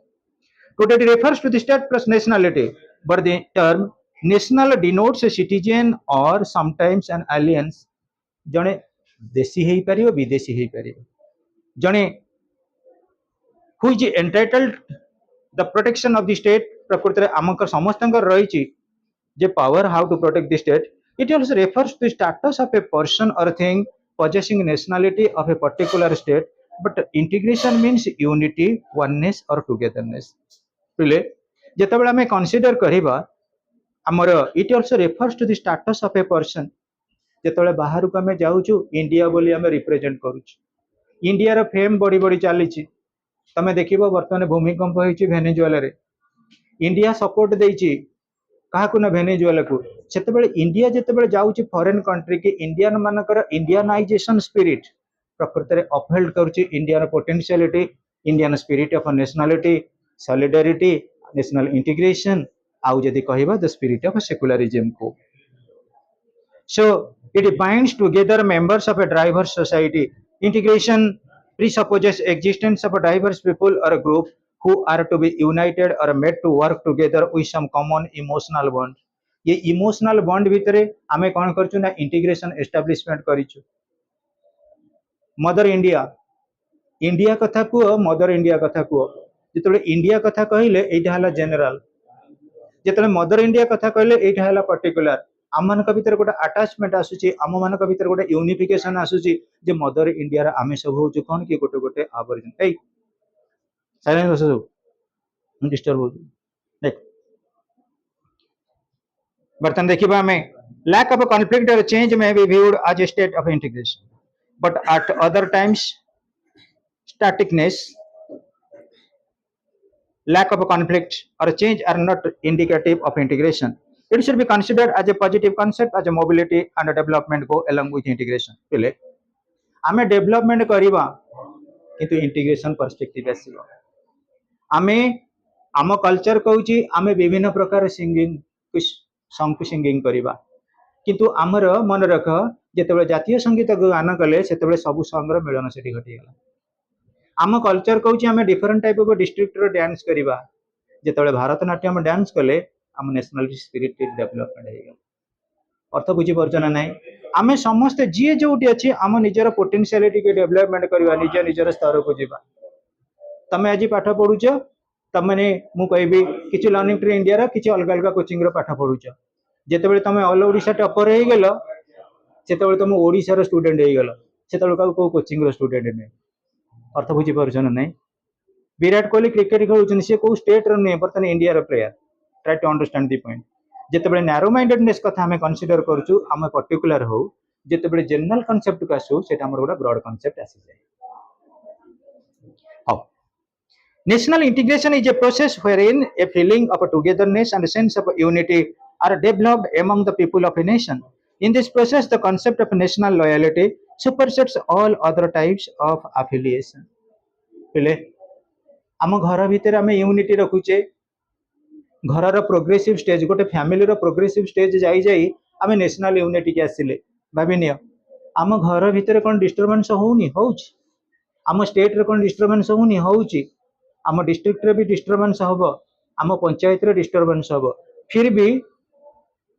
today it refers to the state plus nationality but the term national denotes a citizen or sometimes an aliens जणे देशी हेई परियो विदेशी हेई परियो जणे who is entitled the protection of the state प्रकृति आमक समस्त रही जे power how to protect the state it also refers to status of a person or thing possessing nationality of a particular state but integration means unity oneness or togetherness पिले जेतेबेले हमें consider करिबा हमर it also refers to the status of a person जेतेबेले बाहर को हमें जाउछु India बोली हमें रिप्रेजेंट करूछु इंडिया रो फेम बड़ी बड़ी चली तमें देखिबो वर्तमान भूमिकंप होइछि वेनेजुएला रे इंडिया सपोर्ट देइछि काहाकु ना वेनेजुएला को सेतेबेले इंडिया जेतेबेले जाउछि फॉरेन कंट्री के इंडियन मानकर इंडियनाइजेशन स्पिरिट प्रकृति रे अपहोल्ड करूछि Indian potentiality Indian spirit of nationality solidarity national integration आउ जदि कहबा द स्पिरिट ऑफ सेकुलरिज्म को so it binds together members of a diverse society Integration presupposes existence of a diverse people or a group who are to be united or made to work together with some common emotional bond. ये emotional bond भितर आमे कौन करछु ना integration establishment करिछु. Mother India India कथा कुह mother India कथा कुह जिते इंडिया कथा कहले एटा हला जनरल जिते मदर इंडिया कथा कहले एटा हला पर्टिकुलर आम मान भीतर गोटे आटाचमेंट आसूची आम मान भीतर गोटे यूनिफिकेशन आसूची जे मदर इंडिया आमे सब होचु कौन कि गोटे गोटे आवर्जन ए साइलेंस बस सब डिस्टर्ब हो देख बर्तन देखिबा हमें lack of a conflict or change may be viewed as a state of integration but at other times staticness lack of a conflict or change are not indicative of integration. It should be considered as a positive concept as a mobility and a development go along with integration. पहले आमे development करिबा किंतु integration perspective आसीबा आमे आम culture कहूची आमे विभिन्न प्रकार सिंगिंग सॉन्ग को सिंगिंग करिबा किंतु आमर मन रख जेतेबेले जातीय संगीत गान कले सेतेबेले सबु सॉन्ग रो मिलन सेठी घटी गला आम कल्चर कहूची आमे डिफरेंट टाइप ऑफ डिस्ट्रिक्ट रो डांस करिबा जेतेबेले भारतनाट्यम डांस कले आम नेशनल स्पिरिट डेवलपमेंट हे गला अर्थ बुझी परछन नै आमे समस्त जे जोटी अछि आम निजर पोटेंशियलिटी के डेवलपमेंट करिबा निजर स्तर को जिबा तमे आज पाठ पढुछ तमने मु कहबी किछि लर्निंग ट्री इंडिया रो किछि अलग अलग कोचिंग रो पाठ पढुछ जेतेबेले तमे ऑल ओडिशा टॉपर हे गेलो सेतेबेले तमे ओडिशा रो स्टूडेंट हे गेलो सेतेबेले को कोचिंग रो स्टूडेंट नै अर्थ बुझी परछन नै विराट कोहली क्रिकेट खेलुछन से को स्टेट रो नै बर्तन इंडिया रो player try to understand the point जेतेबेले नैरो माइंडेडनेस कथा हमें कंसीडर करछु हम पर्टिकुलर हो जेतेबेले जनरल कांसेप्ट को आसु सेटा हमर गोटा ब्रॉड कांसेप्ट आसी जाय how national integration is a process wherein a feeling of a togetherness and a sense of unity are developed among the people of a nation. In this process, the concept of national loyalty supersedes all other types of affiliation. पहले आम घर भितर आम unity रखुचे घर रो progressive stage गोटे family रो progressive stage जाई जाई आम नेशनल यूनिटी के आसिले भाविनियो आम घर भितर कोन डिस्टरबेंस होउनी होउची आम स्टेट रे कोन डिस्टरबेंस होउनी होउची आम डिस्ट्रिक्ट रे भी डिस्टरबेंस हबो आम पंचायत रे डिस्टरबेंस हबो फिर भी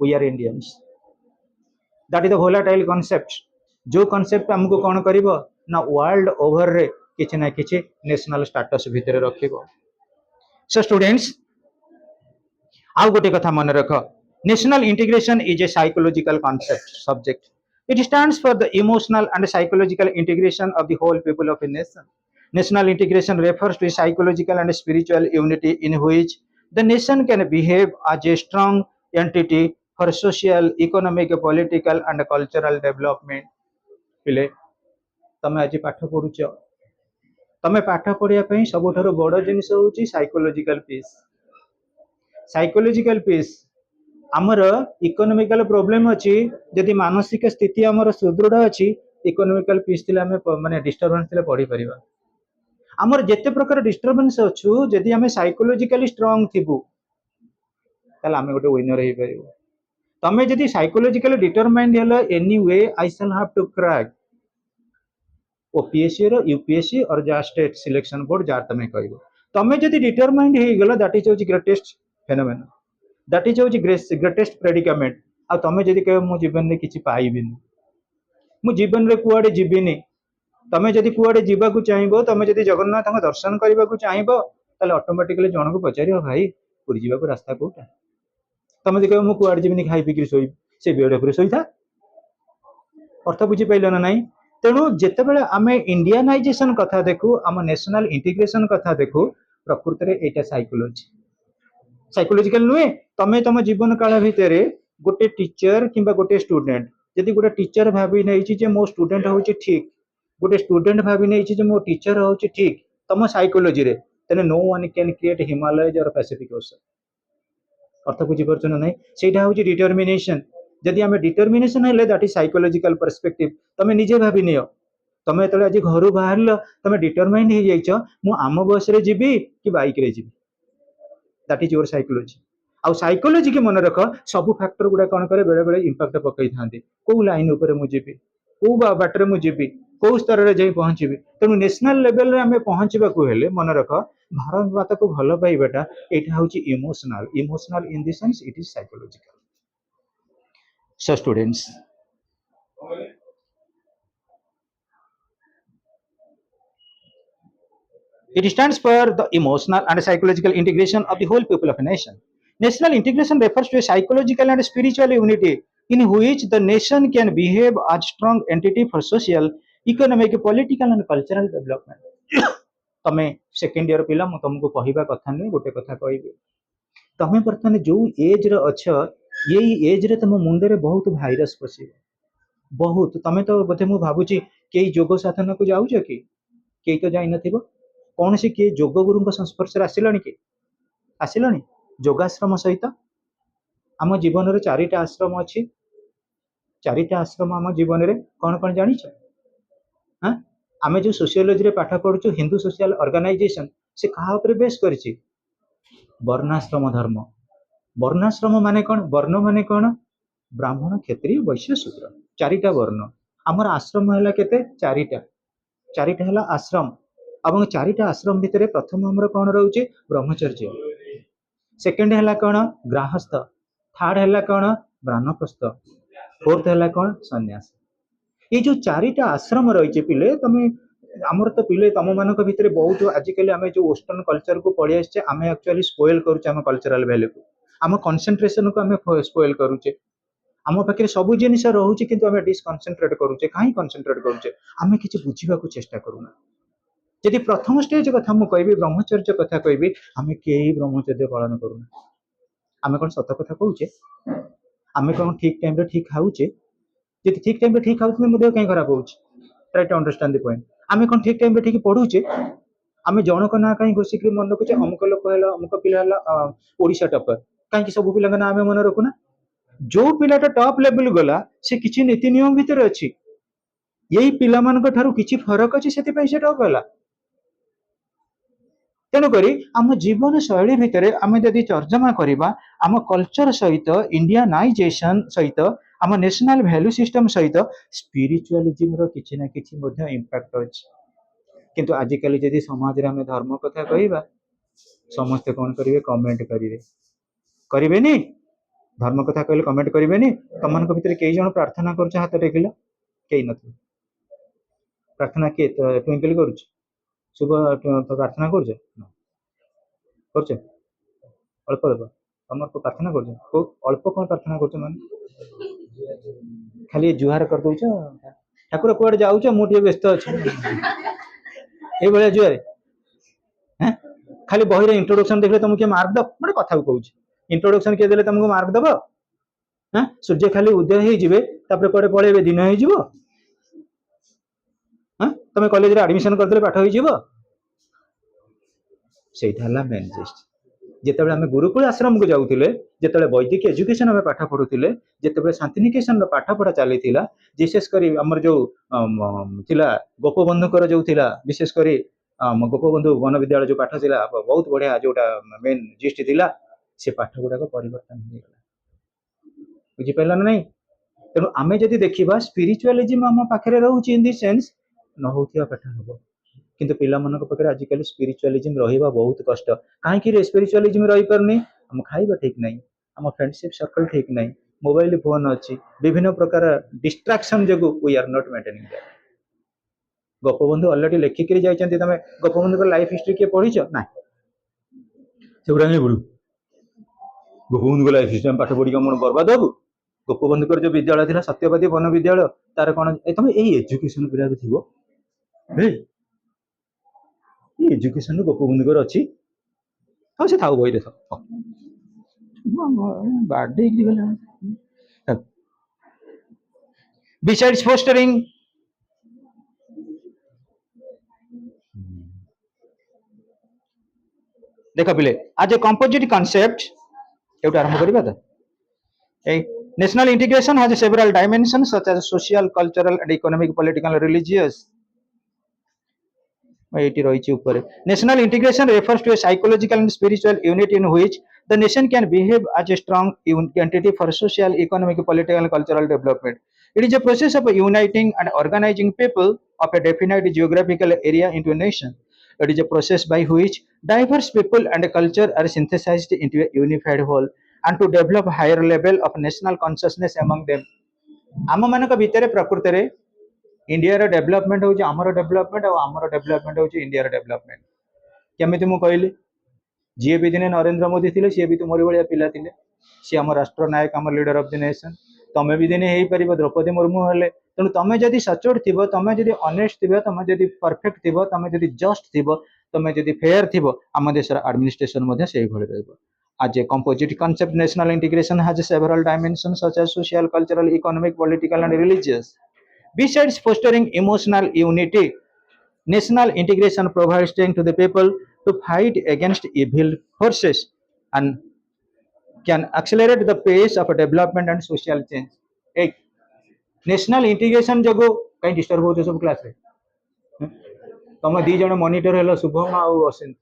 we are Indians that is the volatile concept जो कांसेप्ट हमको कोन करिवो ना वर्ल्ड ओवर रे किछि ना किछि नेशनल स्टेटस भितर रखिबो सो स्टूडेंट्स आउ गोटे कथा मन रख national integration is a psychological concept subject it stands for the emotional and psychological integration of the whole people of a nation. National integration refers to psychological and spiritual unity in which the nation can behave as a strong entity for social, economic, political and cultural development. पिले तमे आज पाठ पढुछ तमे पाठ पढिया पई सबठारो बड़ जिनिस होउची साइकोलॉजिकल पीस. साइकोलॉजिकल पीस आमर इकोनॉमिकल प्रॉब्लम अछि यदि मानसिक स्थिति आमर सुदृढ़ अछि इकोनॉमिकल पीस थिले हमें माने डिस्टरबेंस थिले पढी परिबा आमर जेते प्रकार डिस्टरबेंस अच्छु यदि हमें साइकोलॉजिकली स्ट्रांग थिबु ताले हमें गोटे विनर हे परिबो तमे यदि साइकोलॉजिकली डिटरमाइंड हेला any way I shall have to crack OPSC रो यूपीएससी और जा स्टेट सिलेक्शन बोर्ड जा तमे कहबो तमे यदि डिटरमाइंड हे गेला that is greatest phenomenon that is greatest predicament आ तमे यदि कहबो मु जीवन रे किछि पाइबिनी मु जीवन रे कुआडे जीबिनी तमे जदि कुआडे जीवा को चाहिबो तमे जदि जगन्नाथ का दर्शन करबा को चाहिबो ताले ऑटोमेटिकली जण को पचारियो भाई पुरी जीवा को रास्ता कोटा तमे देखो मु कुआडे जीबिनी खाइ पिकि सोई से बेड पर सोई था अर्थ बुझी पाइलो ना नाही तेनु जेते बेले आमे इंडियनाइजेशन कथा देखु आम नेशनल इंटीग्रेशन कथा देखु प्रकृति रे एटा साइकोलॉजिकल नुए तमे तम जीवन काल भितरे गोटे टीचर किबा गोटे स्टूडेंट यदि गोटे टीचर भाबी नै छि जे मो स्टूडेंट होछि ठीक गोटे स्टूडेंट भाबी नै छि जे मो टीचर होछि ठीक तम साइकोलॉजी रे तने no one can create Himalayas और पैसिफिक ओशन अर्थ बुझी परछन नै सेटा होछि डिटरमिनेशन यदि हमें डिटरमिनेशन हेले दैट इज साइकोलॉजिकल पर्सपेक्टिव तमे निजे भाबी नियो तमे तले आज घरु बाहरलो तमे डिटरमाइंड हे जाइछो मु आम बस रे जीबी कि बाइक रे जीबी दैट इज योर साइकोलॉजी आ साइकोलॉजी के मन रख सब फैक्टर गुडा कोन करे बेले बेले इंपैक्ट पकई थांती को लाइन ऊपर मु जीबी को बाटर मु जीबी को स्तर रे जाई पहुंचबे तेणु नेशनल लेवल रे हमें पहुंचबाकू हेले मन रख भारत माता को भल पाइबाटा एटा होची emotional emotional in the sense it is psychological so students it stands for the emotional and psychological integration of the whole people of a nation. National integration refers to a psychological and spiritual unity in which the nation can behave as strong entity for social, economic, political and cultural development. तमे second year पिला मु तुमको कहबा कथा नहीं गोटे कथा कहबी तमे बर्तमान जो एज रे अछ यही एज रे तुम मुंडे रे बहुत भाइरस पसी बहुत तमे तो बोधे मु भाबुची केई जोग साधन को जाउछ कि केई तो जाई नथिबो कौन सी किए जोग गुरु संस्पर्श आसिलानी कि आसिलानी जोगाश्रम सहित आम जीवन रे चारिटा आश्रम अच्छी चारिटा आश्रम आम जीवन रे कौन कौन जानी हाँ आम जो सोशियोलॉजी रे पाठ पढ़ु हिंदू सोशल ऑर्गेनाइजेशन से कहा ऊपर बेस करछि वर्णाश्रम धर्म वर्णाश्रम माने कौन वर्ण माने कौन ब्राह्मण क्षत्रिय वैश्य शूद्र चारिटा वर्ण आमर आश्रम है केते चारिटा चारिटा है आश्रम अब चारिटा आश्रम भितर प्रथम आमर कौन रोचे ब्रह्मचर्य सेकेंड है कौन गृहस्थ थर्ड है कौन ब्राह्मणप्रस्थ फोर्थ है कौन सन्यास ये जो चारिटा आश्रम रही पिले तुम आमर तो पिले तुम मान भितर बहुत आजिकल आम जो वेस्टर्न कल्चर को पढ़ी आसे आम एक्चुअली स्पोइल करुचे आम कल्चरल वैल्यू को आम कंसंट्रेशन को आम स्पोइल करुचे आम पाखे सब जिन रोचे कि डिसकनसेंट्रेट करुचे कहीं कनसेंट्रेट करुचे आम कि बुझा चेष्टा करूना यदि प्रथम स्टेज कथा मुझे कहबी ब्रह्मचर्य कथा कहबी आम कई ब्रह्मचर्य पालन करूना आम कौन सत कथा कहूचे आम कौन ठीक टाइम रे ठीक खाऊचे यदि ठीक टाइम रे ठीक खाऊ मो देह कहीं खराब हो try to understand the point आम कौन ठीक टाइम रे ठीक पढ़ुचे आम जनक ना कहीं घोषिक मन रखुचे अमुक लोक है अमुक पिला ओडिशा टॉपर कहीं सब पिला ना आम मन रखुना जो पिलाटा टॉप लेवल गला से किसी नीति नियम भितर अच्छी यही पिला मान ठारू किसी फरक अच्छी से टॉप है तेणुक आम जीवन शैली भितर आम जदि तर्जमा करवा आम कल्चर सहित इंडियानाइजेशन सहित आम नेशनल वैल्यू सिस्टम सहित स्पिरिचुअलिज्म रो किछि ना किछि मध्ये इंपैक्ट अछि किंतु आजिकल जदि समाज रे आम धर्म कथा कहबा समस्ते कौन करेंगे कमेंट करेंगे करेंगे धर्म कथा कहले कमेंट करेंगे तुम भितर कई जन प्रार्थना कर हाथ टेकिल कई न प्रार्थना किए ट्विंकल कर शुभ प्रार्थना कर अल्प अल्प तुम प्रार्थना कर अल्प कौन प्रार्थना कर खाली जुहार कर दौ ठाकुर कुआड़े जाऊच मुझे व्यस्त अच्छे ये जुआर खाली बही इंट्रोडक्शन देखले तुमको किए मार्क दब मैं कथा कहूँ इंट्रोडक्शन किए देले तुमको मार्क दब हाँ सूर्य खाली उदय हो कड़े पड़े दिन हो तुम कॉलेज एडमिशन करदे पाठ हो मेन जेस्ट जिते आम गुरुकुल आश्रम को जाऊे जिते वैदिक एजुकेशन आम पाठ पढ़ुले जिते शांतिनिकेशन पाठ पढ़ा चली विशेषकर आमर जो गोपबंधुकर जो विशेषकर गोपबंधु वन विद्यालय जो पाठ था बहुत बढ़िया जोटा मेन जिस्ट थिला से पाठ गुड़ाक परिवर्तन हो गला बुझीपार ना तेणु आम जदि देखा स्पिरिचुअलिज्म आम पाखे रोचे इन दी सेन्स न होता पाठ हम किंतु पिला मान पाखे आजिकल स्पिरिचुअलिज्म रहा बहुत कष्ट कहीं स्पिरिचुअलिज्म रही पारनी आम खाइबा ठीक नहीं आम फ्रेंडशिप सर्कल ठीक नहीं मोबाइल फोन अच्छी विभिन्न प्रकार डिस्ट्राक्शन जो we are not maintaining that Gopabandhu already लेखिक जाइए तुम गोपबंधु लाइफ हिस्ट्री किए पढ़ी ना से बोलू गोपबंधु लाइफ हिस्ट्री पाठ पढ़ी कौन बर्बाद हबू गोपबंधुकर जो विद्यालय था सत्यवादी वन विद्यालय तार कौन तुम यही एजुकेशन पिला थी एजुकेशन गोपबंधुकर अच्छी हाँ से था बही देख बाडे besides fostering देख पिले आज ए कंपोजिट कॉन्सेप्ट एटा आरंभ करबा त ए national integration has several dimensions such as social cultural and economic political and religious national integration refers to a psychological and spiritual unit in which the nation can behave as a strong entity for social economic political and cultural development It is a process of uniting and organizing people of a definite geographical area into a nation. It is a process by which diverse people and culture are synthesized into a unified whole and to develop higher level of national consciousness among them. ଆମ ମାନଙ୍କ ଭିତରେ ପ୍ରକୃତରେ ଇଣ୍ଡିଆର development ହେଉଛି ଆମର development ଆଉ ଆମର development ହେଉଛି ଇଣ୍ଡିଆର ଡେଭଲପମେଣ୍ଟ। କେମିତି ମୁଁ କହିଲି, ଯିଏ ବି ଦିନେ ନରେନ୍ଦ୍ର ମୋଦି ଥିଲେ ସିଏ ବି ତୁମରି ଭଳିଆ ପିଲା ଥିଲେ, ସିଏ ଆମ ରାଷ୍ଟ୍ର ନାୟକ, ଆମ ଲିଡର ଅଫ ଦି ନେସନ୍। ତମେ ବି ଦିନେ ହେଇପାରିବ ଦ୍ରୌପଦୀ ମୁର୍ମୁ ହେଲେ। ତେଣୁ ତମେ ଯଦି ସଚୋଟ ଥିବ, ତମେ ଯଦି ଅନେଷ୍ଟ ଥିବ, ତମେ ଯଦି ପରଫେକ୍ଟ ଥିବ, ତମେ ଯଦି ଜଷ୍ଟ ଥିବ, ତମେ ଯଦି ଫେୟାର ଥିବ, ଆମ ଦେଶର ଆଡମିନିଷ୍ଟ୍ରେସନ ମଧ୍ୟ ସେଇଭଳି ରହିବ। As a composite concept, national integration has several dimensions such as social, cultural, economic, political, and religious. Besides fostering emotional unity, national integration provides strength to the people to fight against evil forces and can accelerate the pace of development and social change. Hey, national integration जगो कहीं disturb होते सब class रे तुम दी जण monitor hello Shubham आउ असिन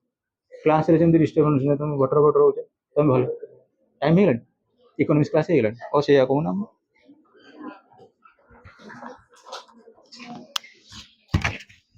class रे जेमति डिस्टर्बेंस तुम बटर बटर होचे तुम भल टाइम हेलन इकोनॉमिक्स क्लास हेलन ओ से या कहू ना